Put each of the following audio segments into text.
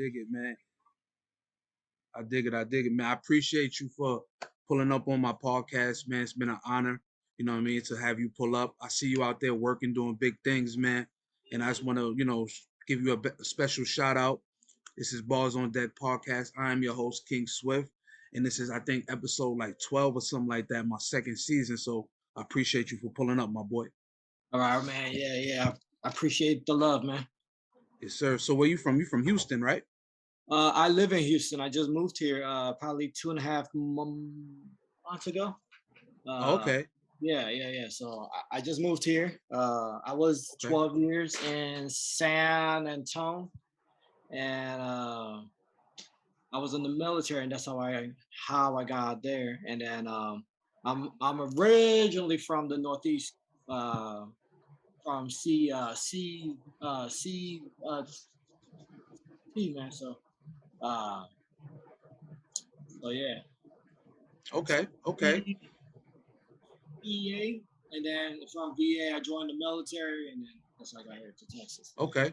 dig it, man. I dig it, man. I appreciate you for pulling up on my podcast, man. It's been an honor, you know what I mean, to have you pull up. I see you out there working, doing big things, man. And I just want to, give you a special shout out. This is Balls on Deck podcast. I am your host, King Swift. And this is, I think, episode like 12 or something like that, my second season. So I appreciate you for pulling up, my boy. All right, man. Yeah. I appreciate the love, man. Yes, sir. So where you from? You from Houston, right? I live in Houston. I just moved here probably 2.5 months ago. Oh, Uh, okay. yeah. So I just moved here. I was Okay. 12 years in San Antonio, and I was in the military, and that's how I got there. And then I'm originally from the Northeast, from C, man. Uh, so yeah. Okay. VA, and then from VA I joined the military, and then that's how I got here to Texas. Okay.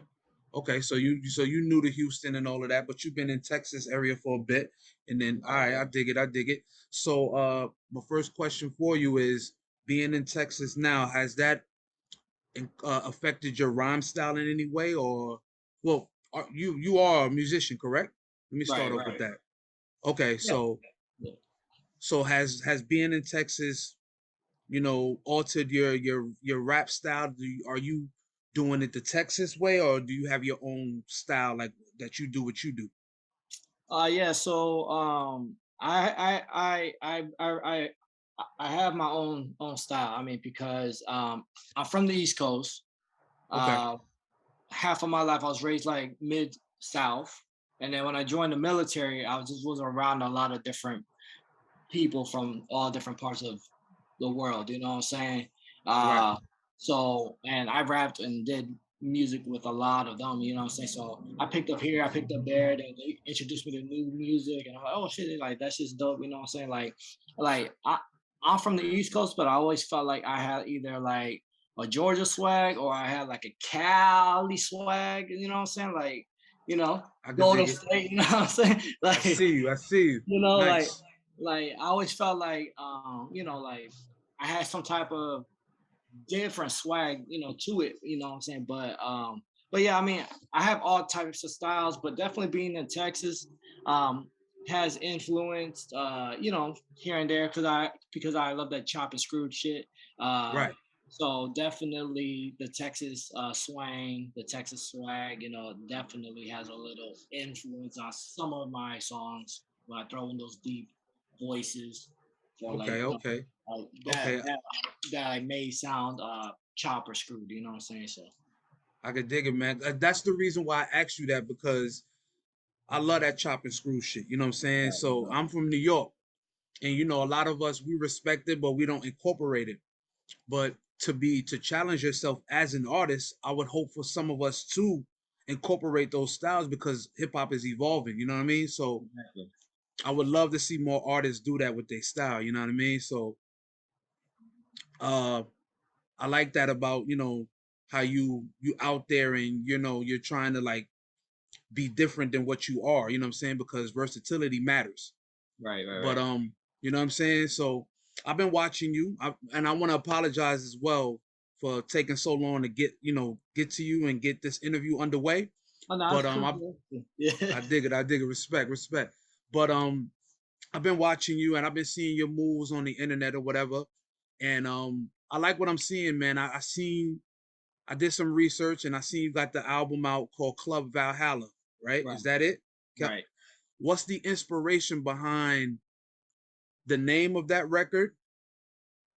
So you new to Houston and all of that, but you've been in Texas area for a bit, and then all right, I dig it. So my first question for you is, being in Texas now, has that affected your rhyme style in any way, or well, you are a musician, correct? Let me start off with that. Okay, Yeah. so has being in Texas, altered your rap style? Are you doing it the Texas way, or do you have your own style like that you do what you do? Yeah. So I have my own style. I mean, because I'm from the East Coast. Okay. Half of my life I was raised like mid South, and then when I joined the military, was around a lot of different people from all different parts of the world. You know what I'm saying? Right. So, and I rapped and did music with a lot of them. You know what I'm saying? So I picked up here, I picked up there. Then they introduced me to new music, and I'm like, oh shit, like that's just dope. You know what I'm saying? I'm from the East Coast, but I always felt like I had either like a Georgia swag or I had like a Cali swag. You know what I'm saying? Like, you know, I could Golden dig it. State. You know what I'm saying? I see you. I see you. You know, Nice. like I always felt like like I had some type of different swag, to it, you know what I'm saying? But yeah, I mean, I have all types of styles, but definitely being in Texas has influenced here and there because I love that chop and screw shit. Uh Right. so definitely the Texas swang, the Texas swag, definitely has a little influence on some of my songs when I throw in those deep voices for like Okay. that Okay. that I may sound chop or screwed, you know what I'm saying? So I could dig it, man. That's the reason why I asked you that, because I love that chop and screw shit. You know what I'm saying? So I'm from New York, and a lot of us, we respect it, but we don't incorporate it. But to challenge yourself as an artist, I would hope for some of us to incorporate those styles, because hip hop is evolving. You know what I mean? So exactly. I would love to see more artists do that with their style. You know what I mean? So uh, I like that about how you out there, and you're trying to like be different than what you are. You know what I'm saying? Because versatility matters. But Right. you know what I'm saying? So I've been watching you, and I want to apologize as well for taking so long to get to you and get this interview underway. Oh no, But that's cool. Yeah. I dig it. I dig it. Respect. But I've been watching you, and I've been seeing your moves on the internet or whatever, and I like what I'm seeing, man. I did some research, and I seen you got the album out called Club Valhalla, right? Right. Is that it? Right. What's the inspiration behind the name of that record,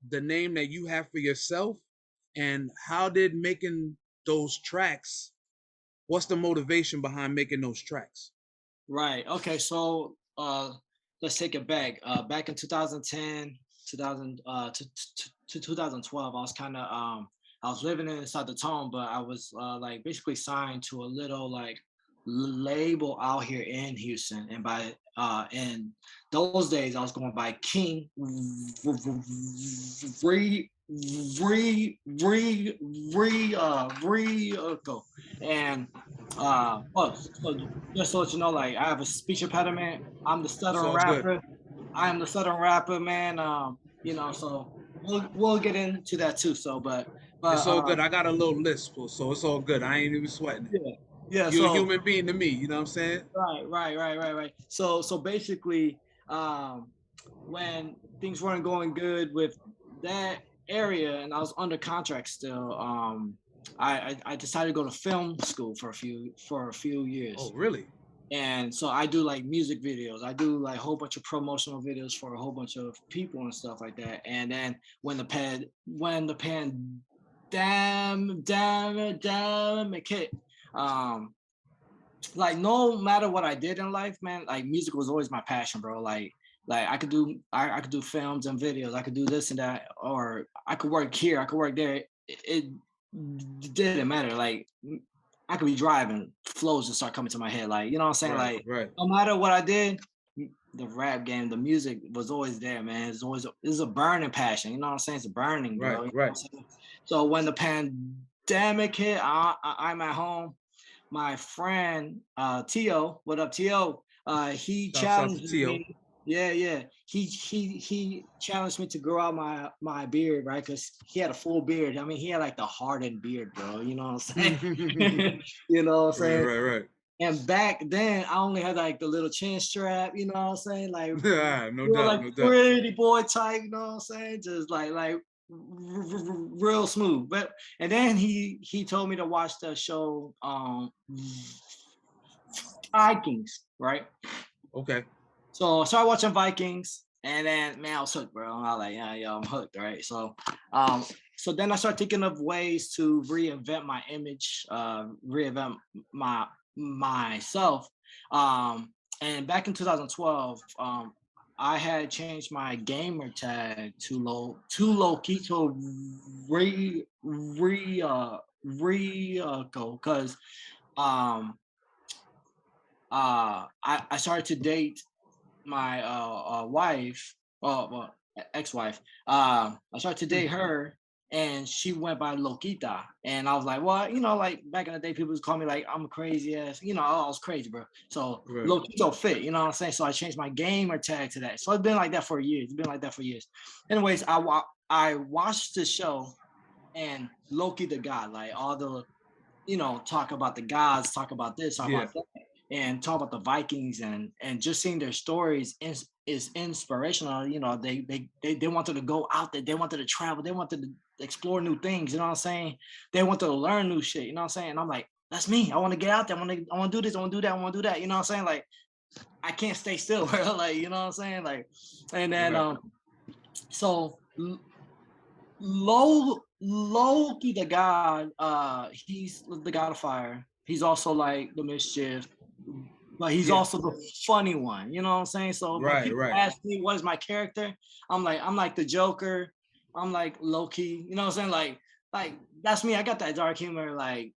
the name that you have for yourself, and how did making those tracks, what's the motivation behind making those tracks? Right. Okay. So let's take it back. Back in 2010, 2000 to 2012, I was kind of I was living inside the town, but I was like basically signed to a little like label out here in Houston, and by in those days I was going by King Re Re Re Re Go, and Well, so just so that you know, like I have a speech impediment. I'm the It's stuttering all good. rapper. I am the stuttering rapper, man. So we'll get into that too. So, but It's all good. I got a little lisp, so it's all good. I ain't even sweating it. yeah, yeah. You a So human being to me. You know what I'm saying? right. So basically, um, when things weren't going good with that area, and I was under contract still, I decided to go to film school for a few Oh, years. really? And so I do like music videos. I do like a whole bunch of promotional videos for a whole bunch of people and stuff like that. And then when the pandemic hit, um, like no matter what I did in life, man, like music was always my passion, bro. Like I could do films and videos. I could do this and that, or I could work here, I could work there. It didn't matter. Like I could be driving, flows just start coming to my head. Like, you know what I'm saying? Right, Like, right, no matter what I did, the rap game, the music was always there, man. It's a burning passion. You know what I'm saying? It's a burning, right, bro. You know what right. I'm saying? So when the pandemic hit, I'm at home. My friend Tio, what up, Tio? He Shouts out to challenged Tio. me. Yeah. He challenged me to grow out my beard, right? Because he had a full beard. I mean, he had like the hardened beard, bro. You know what I'm saying? right, You know what I'm saying? right. And back then, I only had like the little chin strap. You know what I'm saying? Like No doubt, like no doubt. pretty boy type. You know what I'm saying? Just like real smooth. But and then he told me to watch the show Vikings, right? Okay. So I started watching Vikings, and then man, I was hooked, bro. I was like, yeah, I'm hooked, right? Um, so then I started thinking of ways to reinvent my image, reinvent my myself. And back in 2012, I had changed my gamer tag to low key to go because um I started to date my wife, well, ex-wife. I started to date her, and she went by Loquita, and I was like, well, like back in the day, people would call me like I'm a crazy ass, I was crazy, bro. So Right. Loquito fit, you know what I'm saying? So I changed my gamer tag to that. So it's been like that for years. It's been like that for years. Anyways, I watched the show and Loki the god, like all the talk about the gods, talk about this, talk Yeah. about that, and talk about the Vikings and just seeing their stories is inspirational. They wanted to go out there, they wanted to travel, they wanted to explore new things. You know what I'm saying? They wanted to learn new shit. You know what I'm saying? And I'm like, that's me. I want to get out there. I want to do this. I want to do that. I want to do that. You know what I'm saying? Like I can't stay still, bro. Like you know what I'm saying? Like, and then Right. so Loki, the god, he's the god of fire. He's also like the mischief, but he's Yeah. also the funny one. You know what I'm saying? So when Right, people right. ask me what is my character, I'm like the Joker. I'm like Loki. You know what I'm saying? Like that's me. I got that dark humor, like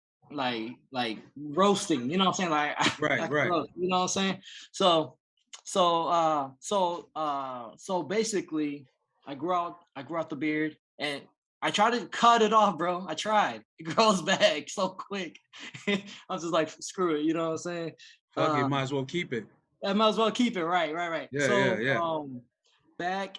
roasting. You know what I'm saying? Like I Right, can right. roast. You know what I'm saying? So so basically I grew out the beard and I tried to cut it off, bro. I tried. It grows back so quick. I was just like, screw it, you know what I'm saying? Fuck it, Uh, might as well keep it. I might as well keep it. Right. Yeah, yeah, So yeah. back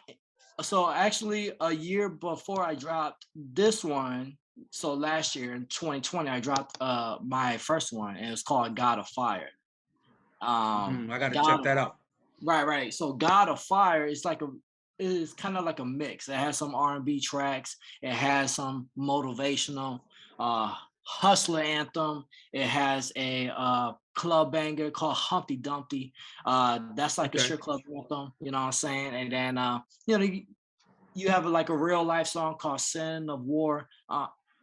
so actually a year before I dropped this one, so last year in 2020, I dropped my first one and it's called God of Fire. I gotta check God that out. Right. So God of Fire is kind of like a mix. It has some R&B tracks. It has some motivational hustler anthem. It has a club banger called Humpty Dumpty. That's like a Okay. strip club anthem. You know what I'm saying? And then you have like a real life song called Sin of War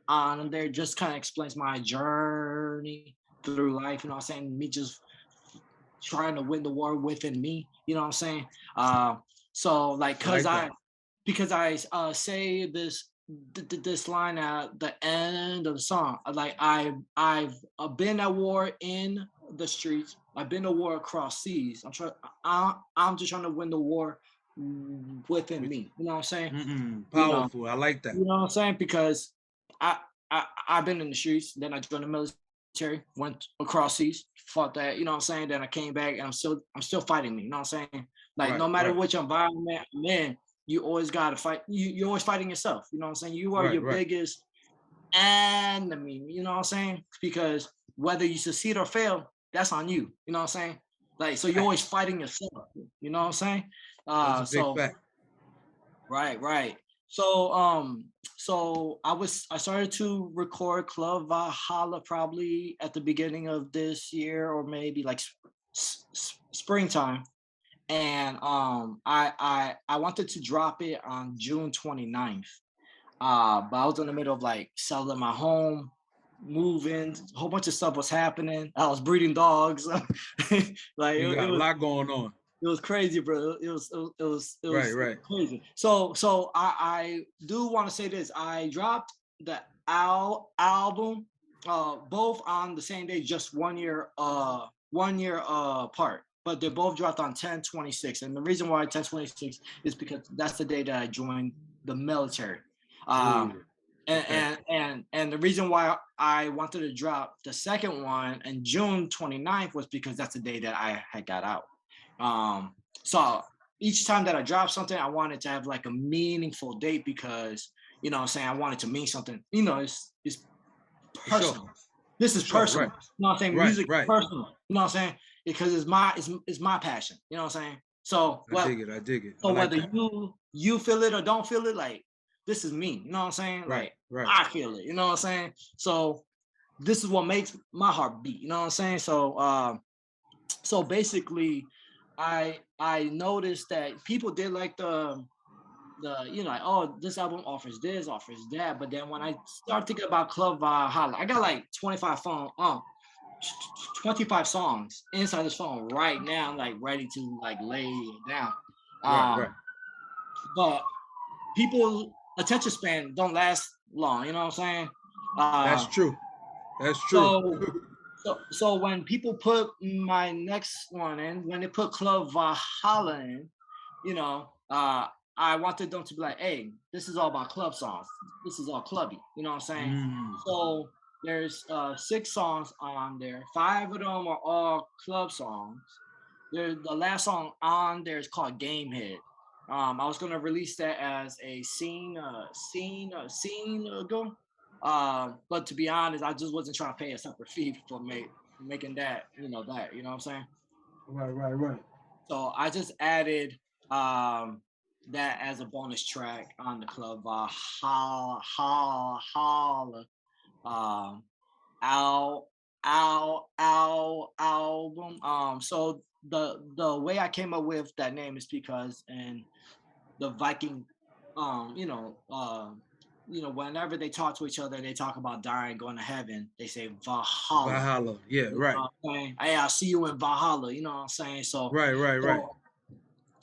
on there. Just kind of explains my journey through life. You know what I'm saying? Me just trying to win the war within me. You know what I'm saying? Uh, so like, I like that. because I say this line at the end of the song, like I've been at war in the streets. I've been to war across seas. I'm just trying to win the war within With me. You know what I'm saying? You know, powerful. I like that. you know what I'm saying? Because I I've been in the streets. Then I joined the military. military, went across seas, fought that, you know what I'm saying? Then I came back and I'm still fighting me, you know what I'm saying? Like Right, no matter right, which environment I'm in, you always gotta fight. You're always fighting yourself, you know what I'm saying? You are right, your right. biggest enemy, you know what I'm saying? Because whether you succeed or fail, that's on you, you know what I'm saying? Like so you're always Facts. fighting yourself, you know what I'm saying? That's a big So fact. right, right. So I started to record Club Valhalla probably at the beginning of this year or maybe like springtime. And I wanted to drop it on June 29th. But I was in the middle of like selling my home, moving, a whole bunch of stuff was happening. I was breeding dogs. Like You it got a was lot going on. it was crazy, bro. Right, right. Crazy. So I do want to say this. I dropped the album both on the same day, just 1 year apart. But they both dropped on 10/26. And the reason why 10/26 is because that's the day that I joined the military. Ooh. Um and, Okay. and the reason why I wanted to drop the second one in June 29th was because that's the day that I had got out. Um, so each time that I drop something, I wanted to have like a meaningful date because you know what I'm saying I wanted to mean something. You know, it's For sure. personal. This For is sure. personal. Right. You know what I'm saying? Right. Music is Right. personal. You know what I'm saying? Because it's my passion. You know what I'm saying? So I dig it. I dig it. I so like whether that. you feel it or don't feel it, like this is me. You know what I'm saying? Right. Like Right. I feel it. You know what I'm saying? So this is what makes my heart beat. You know what I'm saying? So basically, I noticed that people did like like oh this album offers this offers that, but then when I start thinking about Club Valhalla, I got like 25 songs inside this phone right now, like ready to like lay it down. Right. Right. Um, but people attention span don't last long. You know what I'm saying? That's Uh, true. That's true. so so when people put my next one in, when they put Club Valhalla in, you know, I wanted them to be like, hey, this is all about club songs. This is all clubby. You know what I'm saying? Mm. So there's 6 songs on there. 5 of them are all club songs. The last song on there is called Game Head. I was gonna release that as a scene ago. But to be honest, I just wasn't trying to pay a separate fee for making that, you know what I'm saying? Right. Right. Right. So I just added that as a bonus track on the Club Holla um Al album. So the way I came up with that name is because in the Viking, um, you know, um, whenever they talk to each other, they talk about dying, going to heaven. They say Valhalla. Valhalla. Yeah. You Right. know what I'm saying? Hey, I'll see you in Valhalla. You know what I'm saying? Right. Right. Right. So,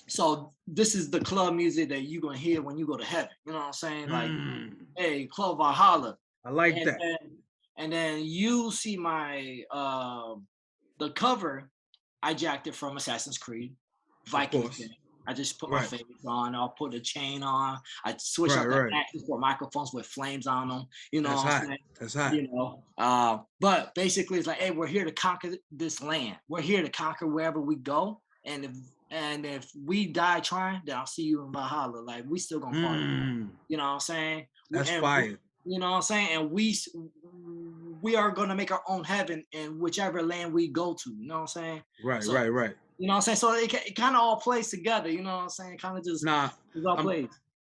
so this is the club music that you're gonna hear when you go to heaven. You know what I'm saying? Like, Mm. hey, Club Valhalla, I like and that. then and then you see my the cover. I jacked it from Assassin's Creed, Of Vikings. course. I just put my Right. face on. I'll put a chain on. I switch Right. out the Right. actions for microphones with flames on them. You know That's what I'm hot. saying? That's hot. But basically, it's like, hey, we're here to conquer this land. We're here to conquer wherever we go. And if we die trying, then I'll see you in Valhalla. Like we still gonna party. Mm. You know what I'm saying? That's fire. You know what I'm saying? And we are gonna make our own heaven in whichever land we go to. You know what I'm saying? Right. So Right. Right. you know what I'm saying? So it kind of all plays together. You know what I'm saying? Kind of just Nah. it all I'm plays.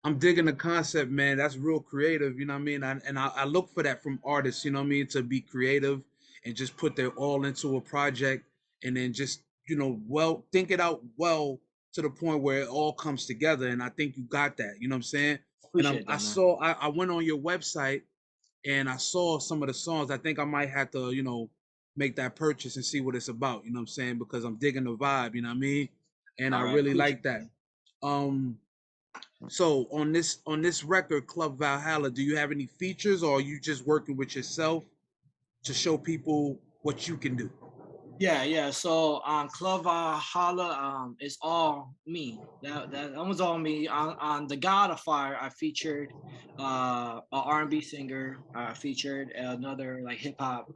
I'm digging the concept, man. That's real creative. You know what I mean? I look for that from artists. You know what I mean? To be creative and just put their all into a project, and then just well think it out well to the point where it all comes together. And I think you got that. You know what I'm saying? And Appreciate I that, man. saw I went on your website and I saw some of the songs. I think I might have to make that purchase and see what it's about. You know what I'm saying? Because I'm digging the vibe. You know what I mean? And I All right, really appreciate like that, that. man. Um, so on this record, Club Valhalla, do you have any features, or are you just working with yourself to show people what you can do? Yeah, yeah. So on Club Valhalla, it's all me. That was all me. On the God of Fire, I featured a R&B singer. I featured another like hip hop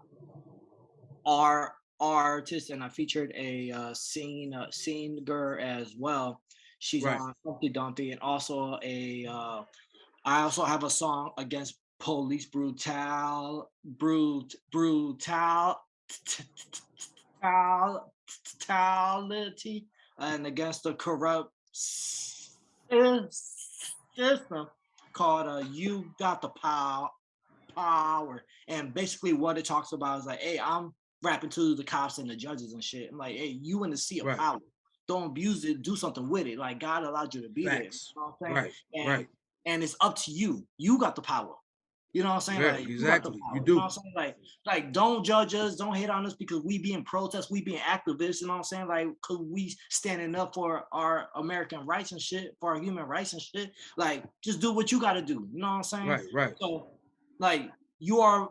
our artist, and I featured a singer as well. She's Right. on Humpty Dumpty, and also a I also have a song against police brutality and against the corrupt system called "You Got the Power." And basically, what it talks about is like, hey, I'm rapping to the cops and the judges and shit. I'm like, hey, you in the seat of Right. power. Don't abuse it. Do something with it. Like God allowed you to be there. You Facts. know what I'm saying? Right. And Right. and it's up to you. You got the power. You know what I'm saying? Yeah. Like you got the Exactly. You power. You know do. what I'm saying? Like don't judge us, don't hate on us because we being protests, we being activists. You know what I'm saying? Like, cause we standing up for our American rights and shit, for our human rights and shit. Like, just do what you got to do. You know what I'm saying? Right. Right. So, like, you are,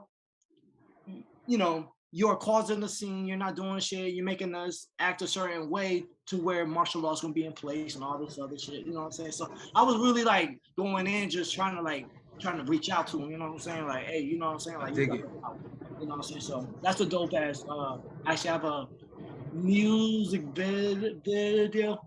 you know, you're causing the scene. You're not doing shit. You're making us act a certain way to where martial law is gonna be in place and all this other shit. You know what I'm saying? So I was really like going in, just trying to reach out to him. You know what I'm saying? Like, hey, you know what I'm saying? I Like, you dig got it. the power. You know what I'm saying? So that's a dope ass. Actually, I have a music video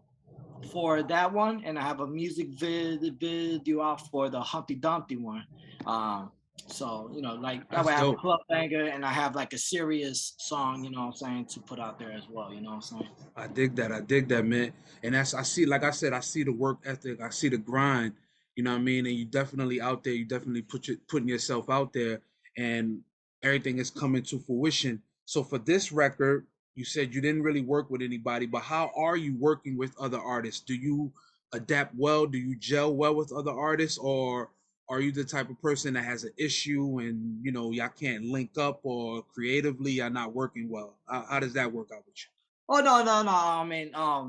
for that one, and I have a music video out for the Humpty Dumpty one. Um, so you know, like that way That's I have a dope. club banger and I have like a serious song, you know what I'm saying, to put out there as well, you know what I'm saying? I dig that. I dig that, man. And that's I see, like I said, I see the work ethic. I see the grind. You know what I mean? And you definitely out there. You definitely putting yourself out there, and everything is coming to fruition. So for this record, you said you didn't really work with anybody, but how are you working with other artists? Do you adapt well? Do you gel well with other artists, or are you the type of person that has an issue and y'all can't link up, or creatively y'all not working well? How does that work out with you? Oh no. I mean, I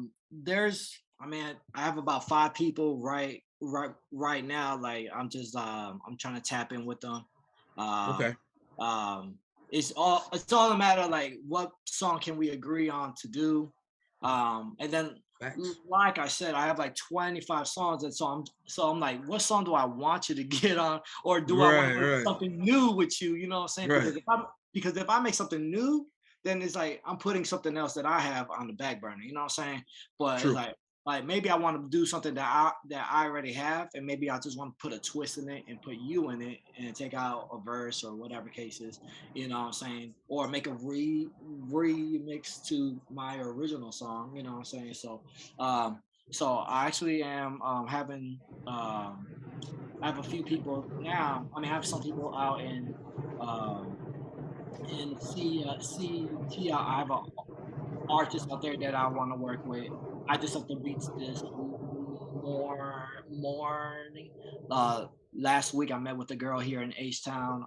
mean, I have about 5 people right now. Like I'm trying to tap in with them. Um, Okay. um, it's all a matter of like what song can we agree on to do. And then Facts. like I said, I have like 25 songs, and so I'm like, what song do I want you to get on, or do I want Right, to make right, something new with you? You know what I'm saying? right. Because if I make something new, then it's like I'm putting something else that I have on the back burner. You know what I'm saying? But it's True. like maybe I want to do something that I already have, and maybe I just want to put a twist in it and put you in it and take out a verse or whatever case is. You know what I'm saying? Or make a remix to my original song. You know what I'm saying? Um, so I actually am having I have a few people now. I mean, I have some people out um, CT. I have a artists out there that I want to work with. I just have to reach this morning. Last week I met with a girl here in H Town,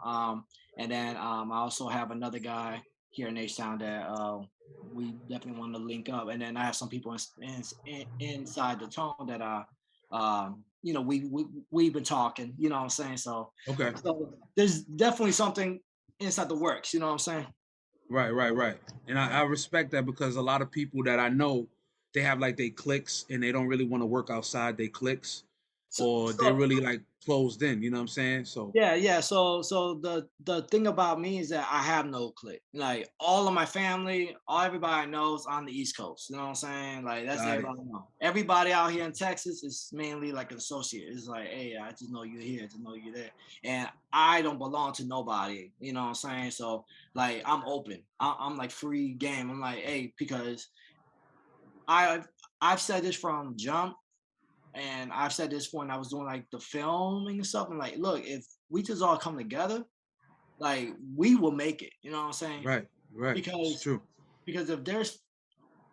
and then I also have another guy here in H Town that we definitely want to link up. And then I have some people inside the tone that we've been talking. You know what I'm saying? Okay. So there's definitely something inside the works. You know what I'm saying? Right, right, right. And I respect that because a lot of people that I know, they have like they clicks and they don't really want to work outside they clicks, So, or they're so really like closed in. You know what I'm saying? So yeah. So the thing about me is that I have no clique. Like all of my family, all everybody I know is on the East Coast. You know what I'm saying? Like that's got it. everybody I know. Everybody out here in Texas is mainly like an associate. It's like, hey, I just know you're here, I just know you're there. And I don't belong to nobody. You know what I'm saying? So like I'm open. I'm like free game. I'm like, hey, because I've I've said this from jump, and I've said this when I was doing like the filming and stuff. And like, look, if we just all come together, like we will make it. You know what I'm saying? Right, right. It's Because true. because if there's,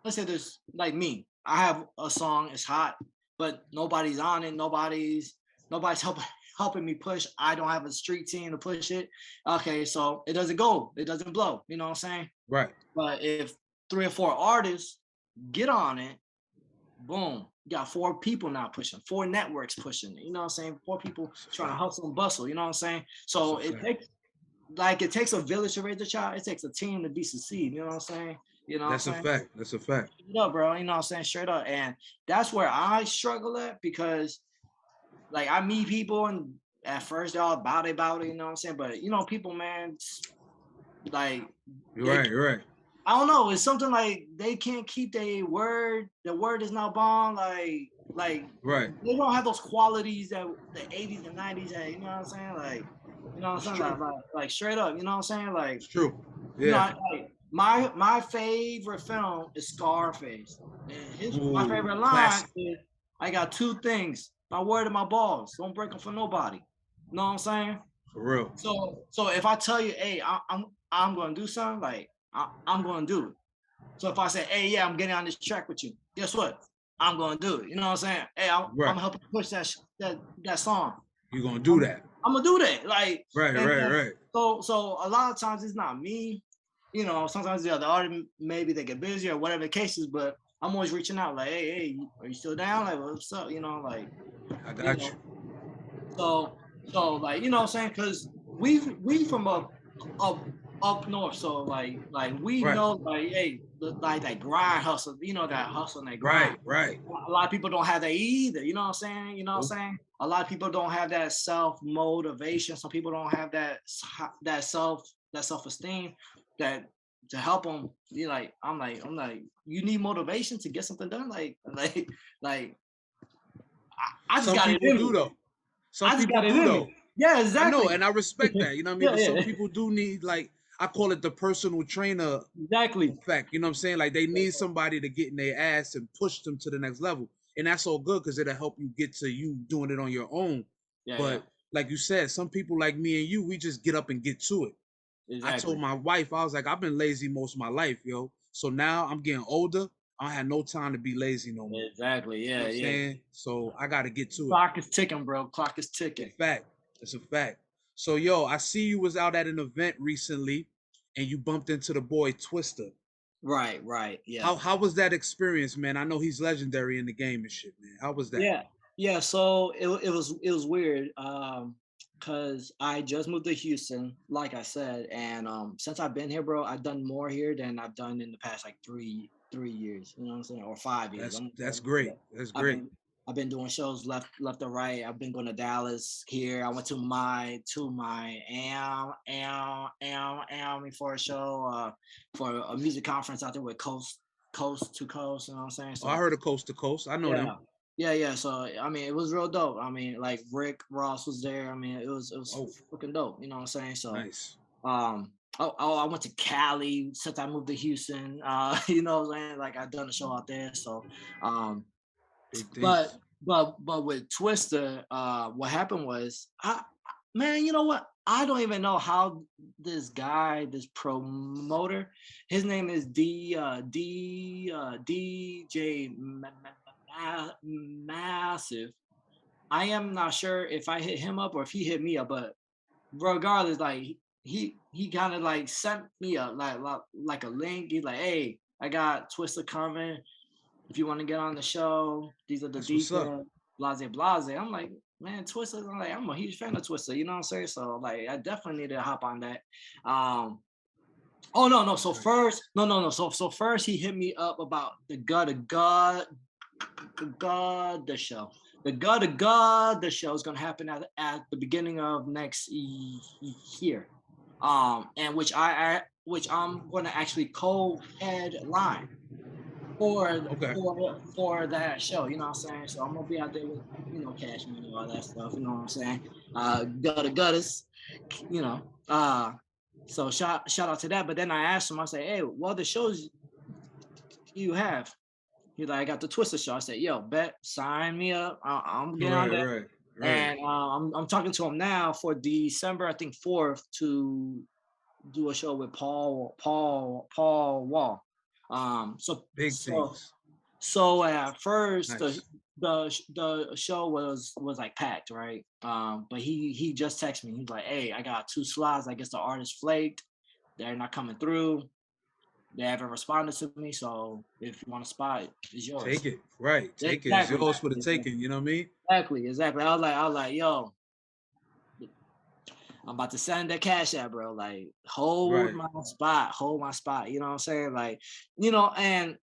let's say there's like me, I have a song, it's hot, but nobody's on it. Nobody's helping me push. I don't have a street team to push it. Okay, so it doesn't go. It doesn't blow. You know what I'm saying? Right. But if 3 or 4 artists get on it, boom, you got 4 people now pushing, 4 networks pushing, you know what I'm saying? 4 people That's a trying to fact. hustle and bustle, you know what I'm saying? That's So a fact. it takes a village to raise a child, it takes a team to be succeed, you know what I'm saying? You know what I'm That's a saying? fact. That's a fact. Straight up, bro, you know what I'm saying? Straight up. And that's where I struggle at, because like I meet people and at first they're all about it, you know what I'm saying? But you know, people, man, like You're they right. You're right. I don't know. It's something like they can't keep their word. The word is not bond. Like Right. they don't have those qualities that the 80s and 90s had. You know what I'm saying? Like, you know what I'm It's saying? true. Like straight up. You know what I'm saying? Like, It's true. you know, Yeah. like my favorite film is Scarface, and my Ooh, favorite line classic. is, "I got two things: my word and my balls. Don't break them for nobody." You know what I'm saying? For real. So if I tell you, hey, I'm gonna do something, like I'm gonna do it. So if I say, hey, yeah, I'm getting on this track with you, guess what? I'm gonna do it. You know what I'm saying? Hey, I'm Right. helping push that song. You're gonna do I'm that. I'm gonna do that. Like, Right, and right, right. so a lot of times it's not me. You know, sometimes the other artist maybe they get busy or whatever the case is, but I'm always reaching out like, hey, are you still down? Like, what's up? You know, like, I you got you. know, so like, you know what I'm saying? Because we from up north, so like we Right, know, like, hey, like that grind hustle, you know, that hustle and that grind. right, right. A lot of people don't have that either. You know what I'm saying? You know what Nope. I'm saying? A lot of people don't have that self motivation. Some people don't have that self esteem that to help them. You like, I'm like, you need motivation to get something done. Like I just Some got it people in do me. though. Some I just people got it do in though. me. Yeah, I know, exactly. and I respect that. You know what I mean? Yeah, But some yeah, people do need, like, I call it the personal trainer exactly. effect. You know what I'm saying? Like they need somebody to get in their ass and push them to the next level. And that's all good because it'll help you get to you doing it on your own. Yeah, yeah, But like you said, some people like me and you, we just get up and get to it. I told exactly, my wife, I was like, I've been lazy most of my life, yo. So now I'm getting older. I have no time to be lazy no more. exactly. You know Yeah, what I'm yeah. saying? So I got to get to it. Clock is ticking, bro. Clock is A ticking. fact. It's a fact. So yo, I see you was out at an event recently, and you bumped into the boy Twista. Right, right. Yeah. How was that experience, man? I know he's legendary in the game and shit, man. How was that? Yeah, yeah. So it was weird, cause I just moved to Houston, like I said, and since I've been here, bro, I've done more here than I've done in the past like three years. You know what I'm saying, or 5 years. That's Yeah. great. That's I've great. been I've been doing shows left or right. I've been going to Dallas here. I went to my am for a show, for a music conference out there with Coast to Coast. You know what I'm saying? Oh, I So heard of Coast to Coast. I know them. yeah. Yeah, yeah. So I mean, it was real dope. I mean, like Rick Ross was there. I mean, it was Oh, fucking dope. You know what I'm saying? So nice. I went to Cali since I moved to Houston. You know what I'm saying? Like I done a show out there. So um Big but things. but with Twister, what happened was, man, you know what? I don't even know how this guy, this promoter, his name is DJ Massive. I am not sure if I hit him up or if he hit me up, but regardless, like he kind of like sent me a like a link. He's like, hey, I got Twister coming. If you want to get on the show, these are the That's what's up. details, blase blase. I'm like, man, Twister. I'm a huge fan of Twister. You know what I'm saying? So like, I definitely need to hop on that. Um, oh no. So Nice. first, no. So first he hit me up about the show. The show is gonna happen at the beginning of next year. And which I'm gonna actually co-headline for Okay. that show. You know what I'm saying? So I'm gonna be out there with, cash money, all that stuff. You know what I'm saying? Gutters, you know. So shout out to that. But then I asked him, I said, hey, what other shows you have? He's like, I got the Twister show. I said, yo, bet, sign me up. I'm getting on Right, that. right, right. And I'm talking to him now for December, I think 4th, to do a show with Paul Wall. Um, so Big so things. so at first Nice. the show was like packed, right? But he just texted me. He's like, hey, I got 2 slots. I guess the artist flaked. They're not coming through. They haven't responded to me. So if you want a spot, it's Take yours. it. Right. Take it. It's Exactly. yours for the taking. You know what I mean? Exactly. I was like, yo, I'm about to send that cash out, bro. Like, hold Right. my spot. Hold my spot. You know what I'm saying? Like, and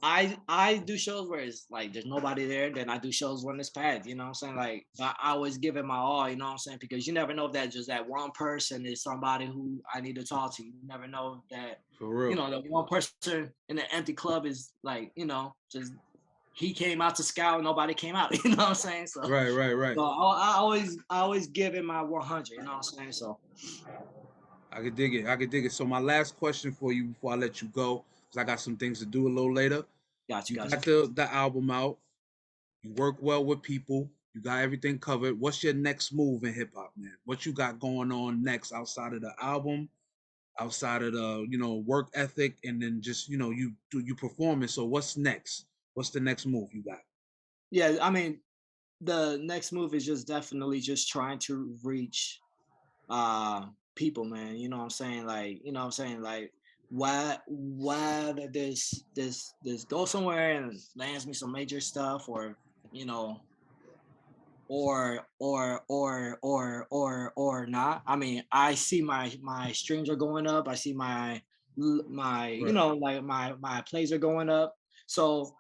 I do shows where it's like there's nobody there. Then I do shows when it's packed. You know what I'm saying? Like I always give it my all. You know what I'm saying? Because you never know if that just that one person is somebody who I need to talk to. You never know that For real. that one person in an empty club is like just he came out to scout. Nobody came out. You know what I'm saying? So Right, right, right. so I always give it my 100. You know what I'm saying? So I could dig it. I could dig it. So my last question for you before I let you go, because I got some things to do a little later. got you, You got you. got the album out. You work well with people. You got everything covered. What's your next move in hip hop, man? What you got going on next outside of the album, outside of the work ethic, and then just you performing. So what's next? What's the next move you got? Yeah, I mean the next move is just definitely just trying to reach people, man. You know what I'm saying? Like, you know what I'm saying? Like why this go somewhere and lands me some major stuff or you know or not. I mean, I see my streams are going up. I see my Right. like my plays are going up. So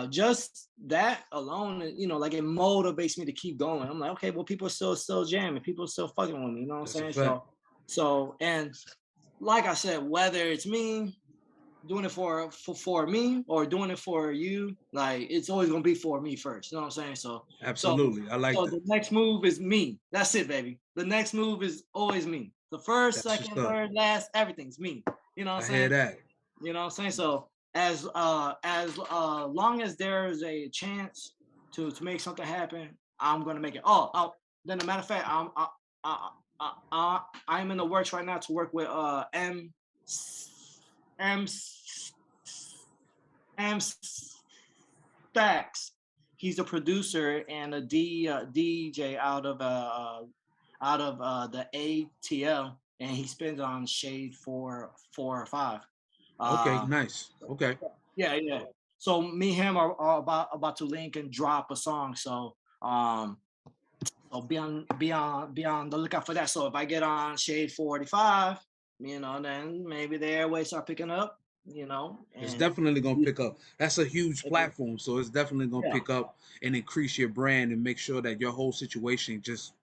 just that alone, like it motivates me to keep going. I'm like, okay, well, people are still jamming, people are still fucking with me. You know what I'm That's a saying? fact. So, and like I said, whether it's me doing it for me or doing it for you, like it's always gonna be for me first. You know what I'm saying? So Absolutely. I like so that. the next move is me. That's it, baby. The next move is always me. The first, That's what's second, up. third, last, everything's me. You know what I'm I hear saying? that. You know what I'm saying? So as long as there's a chance to make something happen, I'm gonna make it. Then a matter of fact, I'm in the works right now to work with M M Stacks. He's a producer and a DJ out of the ATL, and he spins on Shade 445. Okay, Uh, nice. Okay. yeah, yeah. So me and him are about to link and drop a song. So be on the lookout for that. So if I get on Shade 45, then maybe the airways start picking up, It's and definitely gonna pick up. That's a huge yeah, platform, so it's definitely gonna pick up and increase your brand and make sure that your whole situation just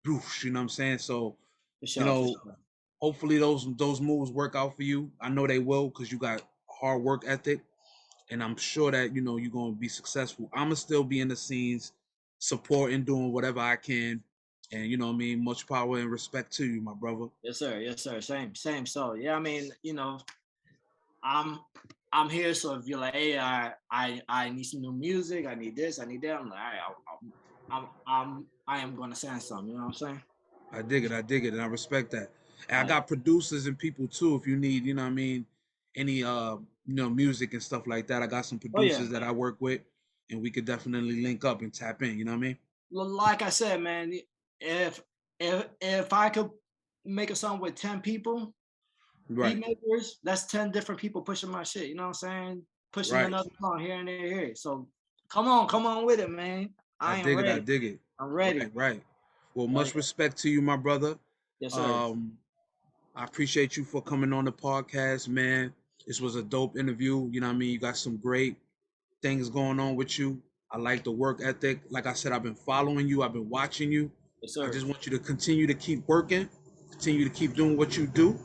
boosh, you know what I'm saying? So, for you sure, for know, sure. hopefully those moves work out for you. I know they will because you got hard work ethic, and I'm sure that you're gonna be successful. I'ma still be in the scenes, supporting, doing whatever I can, and you know what I mean. Much power and respect to you, my brother. Yes, sir. Yes, sir. Same. So yeah, I mean, I'm I'm here. So if you're like, hey, I need some new music. I need this. I need that. I'm like, all right, I am gonna send some. You know what I'm saying? I dig it, and I respect that. And I Like, got producers and people too. If you need, you know what I mean, any music and stuff like that. I got some oh yeah. producers that I work with, and we could definitely link up and tap in. You know what I mean? Like I said, man, if if I could make a song with 10 people, beat Right, makers, that's 10 different people pushing my shit. You know what I'm saying? Pushing right. another song here and there, here. So come on with it, man. I I am dig it. I ready. dig it. I'm Right, ready. right. Well, Oh much yeah. respect to you, my brother. Yes, sir. Um, I appreciate you for coming on the podcast, man. This was a dope interview. You know what I mean? You got some great things going on with you. I like the work ethic. Like I said, I've been following you, I've been watching you. Yes, I sir. just want you to continue to keep working, continue to keep doing what you do.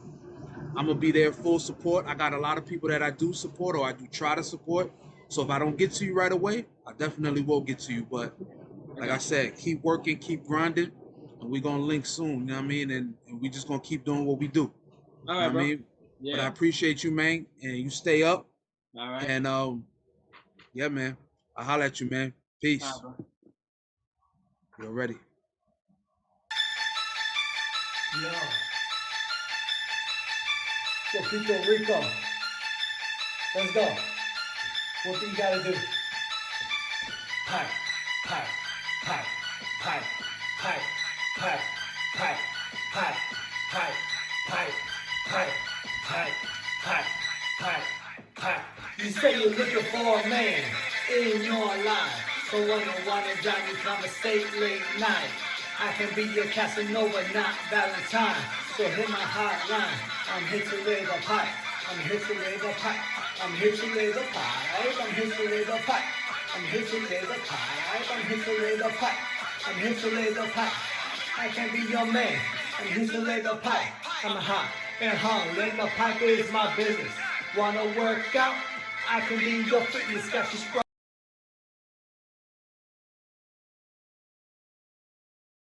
I'm gonna be there full support. I got a lot of people that I do support or I do try to support. So if I don't get to you right away, I definitely will get to you. But I like I got you. said, keep working, keep grinding, and we're gonna link soon, you know what I mean? And we just gonna keep doing what we do. All You know right, what I bro. mean? But I Yeah. appreciate you, man, and you stay up. All right. And yeah, man. I'll holler at you, man. All right, Peace. bro. You're ready. Yo, Rico, Rico, let's go. What do you gotta do? Pipe, pipe, pipe, pipe, pipe, pipe, pipe, pipe, pipe, pipe, pipe, pipe, pipe, pipe, pipe. You say you're looking for a man in your life. So when I wanna join you conversate late night. I can be your Casanova, not Valentine. So hit my hotline. I'm here to raise a pipe. I'm here to lay the pipe. I'm here to lay the pipe. I'm here to lay the pipe. I'm here to lay the pipe. I'm here to lay the pipe. I'm here to lay the pipe. I can be your man. I'm here to lay the pipe. I'm hot and hung. Laying the pipe is my business. Wanna work out? I can be your fitness. Got you sprung.